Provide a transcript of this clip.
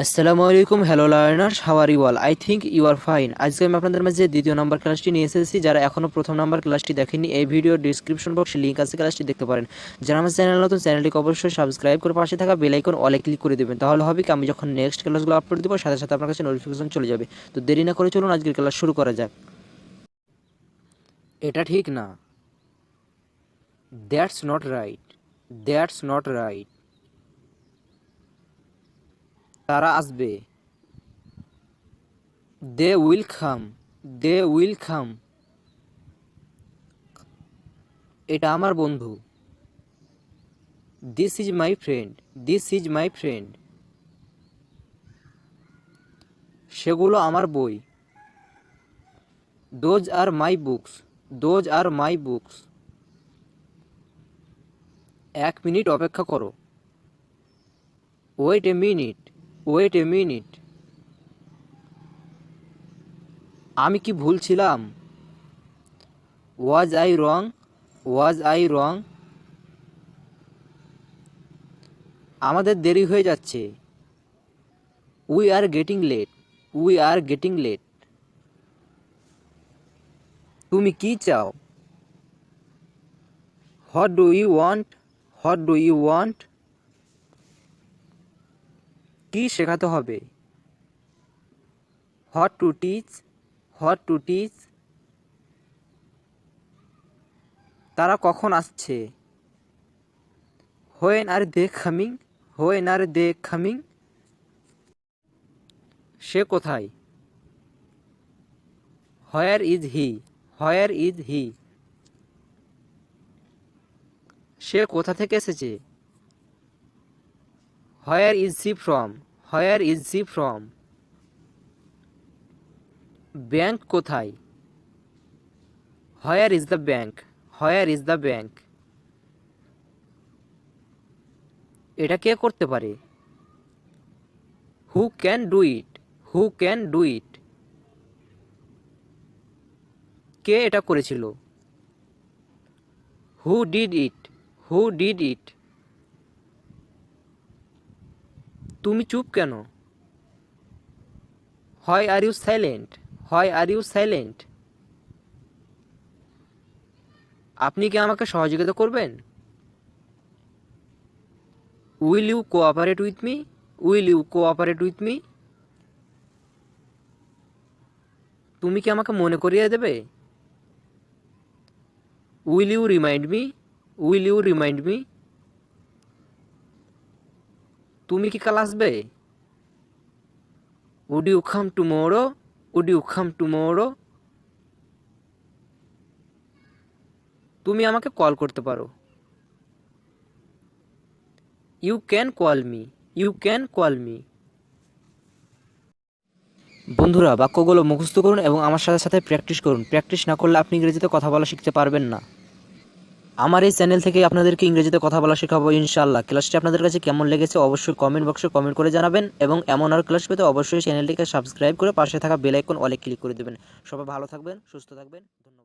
আসসালামু আলাইকুম hello learners how are you all I think you are fine. আজকে আমি আপনাদের মাঝে দ্বিতীয় নাম্বার ক্লাসটি নিয়ে এসেছি। যারা এখনও প্রথম নাম্বার ক্লাসটি দেখেননি, এই ভিডিও ডিসক্রিপশন বক্সে লিঙ্ক আছে, ক্লাসটি দেখতে পারেন। যারা আমার চ্যানেল নতুন, চ্যানেলটিকে অবশ্যই সাবস্ক্রাইব করে পাশে থাকা বেল আইকন অলে ক্লিক করে দেবেন। তাহলে হবে কি, আমি যখন নেক্সট ক্লাসগুলো আপলোড দেবো সাথে সাথে আপনার কাছে নোটিফিকেশন চলে যাবে। তো দেরি না করে চলুন আজকের ক্লাস শুরু করা যাক। এটা ঠিক না। That's not right. That's not right. তারা আসবে। They will come. They will come. এটা আমার বন্ধু। This is my friend. This is my friend. সেগুলো আমার বই। Those are my books. Those are my books. 1 minute অপেক্ষা করো। Wait a minute. Wait a minute. আমি কি ভুল ছিলাম? Was I wrong? Was I wrong? আমাদের দেরি হয়ে যাচ্ছে। We are getting late. We are getting late. তুমি কি চাও? What do you want? What do you want? কি শেখাতে হবে? What to teach? What to teach? তারা কখন আসছে? When are they coming? When are they coming? সে কোথায়? Where is he? Where is he? সে কোথা থেকে এসেছে? Where is she from? Where is she from? Bank কোথায়? Where is the bank? Where is the bank? এটা কে করতে পারে? Who can do it? Who can do it? কে এটা করেছিল? Who did it? Who did it? তুমি চুপ কেন? Why are you silent? Why are you silent? আপনি কি আমাকে সহযোগিতা করবেন? Will you cooperate with me? Will you cooperate with me? তুমি কি আমাকে মনে করিয়ে দেবে? Will you remind me? Will you remind me? তুমি কি কাল আসবে? Would you come tomorrow? Would you come tomorrow? তুমি আমাকে কল করতে পারো। You can call me. You can call me. বন্ধুরা, বাক্যগুলো মুখস্থ করুন এবং আমার সাথে সাথে প্র্যাকটিস করুন। প্র্যাকটিস না করলে আপনি ইংরেজিতে কথা বলা শিখতে পারবেন না। আমার এই চ্যানেল থেকে আপনাদেরকে ইংরেজিতে কথা বলা শেখাবো ইনশাআল্লাহ। ক্লাসটি আপনাদের কাছে কেমন লেগেছে অবশ্যই কমেন্ট বক্সে কমেন্ট করে জানাবেন এবং এমন আর ক্লাস পেতে অবশ্যই চ্যানেলটিকে সাবস্ক্রাইব করে পাশে থাকা বেল আইকন অলে ক্লিক করে দেবেন। সবাই ভালো থাকবেন, সুস্থ থাকবেন। ধন্যবাদ।